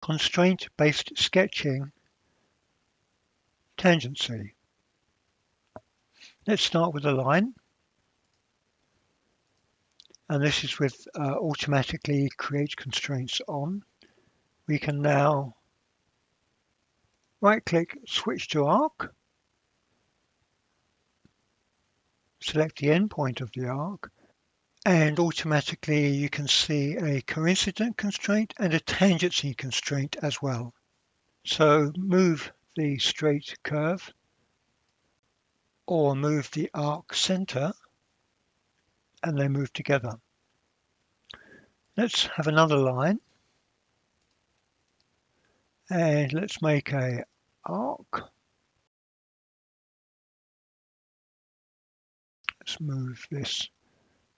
constraint-based sketching, Tangency. Let's start with a line. And this is with automatically create constraints on. We can now right-click, switch to arc, select the endpoint of the arc, and automatically you can see a coincident constraint and a tangency constraint as well. So move the straight curve or move the arc center and they move together. Let's have another line and let's make a arc. Let's move this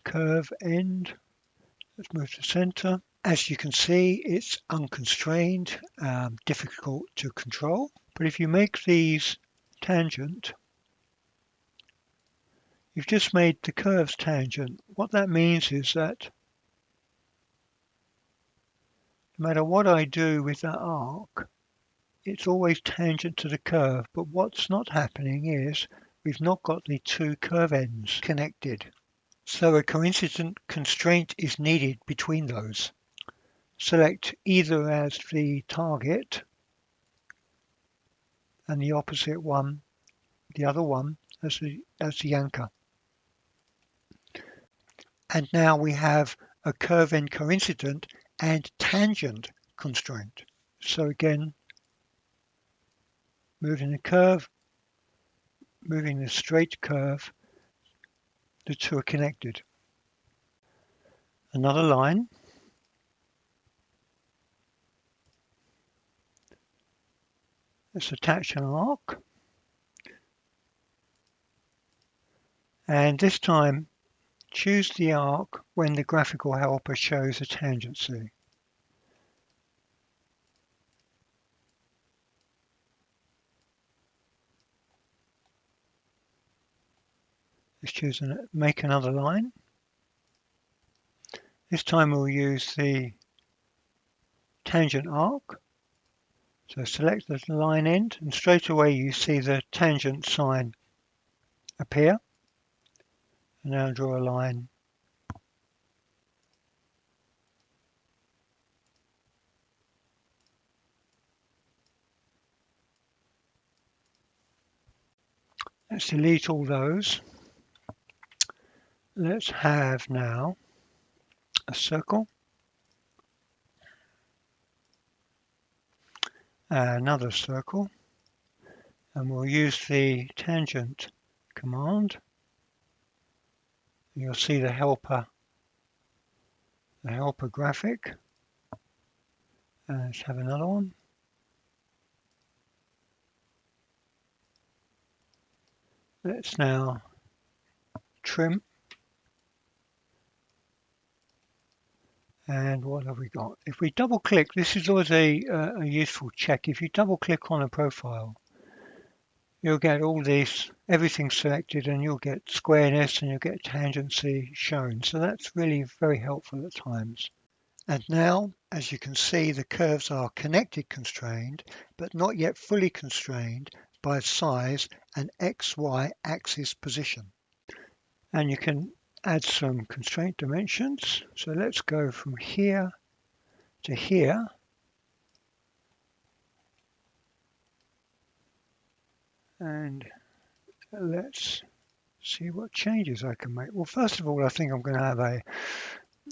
curve end. Let's move to center. As you can see, it's unconstrained, difficult to control. But if you make these tangent, you've just made the curves tangent. What that means is that no matter what I do with that arc, it's always tangent to the curve. But what's not happening is we've not got the two curve ends connected. So a coincident constraint is needed between those. Select either as the target and the opposite one, the other one, as the anchor. And now we have a curve end coincident and tangent constraint. So again, moving the curve, moving the straight curve, the two are connected. Another line. Let's attach an arc. And this time, choose the arc when the graphical helper shows a tangency. Let's choose and make another line. This time we'll use the tangent arc. So select the line end and straight away you see the tangent sign appear. And now draw a line. Let's delete all those. Let's have now a circle, another circle, and we'll use the tangent command. You'll see the helper graphic. Let's have another one. Let's now trim. And what have we got? If we double click, this is always a useful check. If you double click on a profile, you'll get all this, everything selected, and you'll get squareness and you'll get tangency shown. So that's really very helpful at times. And now, as you can see, the curves are connected constrained, but not yet fully constrained by size and XY axis position. And you can add some constraint dimensions. So let's go from here to here. And let's see what changes I can make. Well, first of all, I think I'm going to have a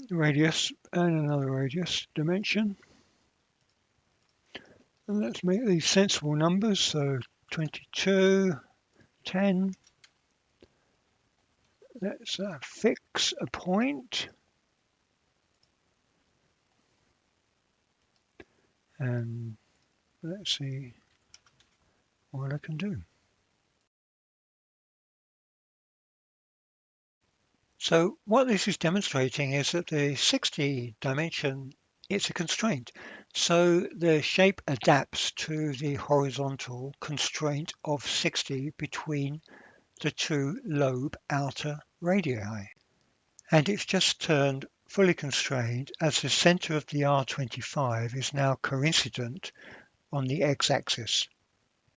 radius and another radius dimension. And let's make these sensible numbers. So 22, 10. Let's fix a point. And let's see what I can do. So what this is demonstrating is that the 60 dimension, it's a constraint. So the shape adapts to the horizontal constraint of 60 between the two lobe outer radii. And it's just turned fully constrained as the center of the R25 is now coincident on the x-axis.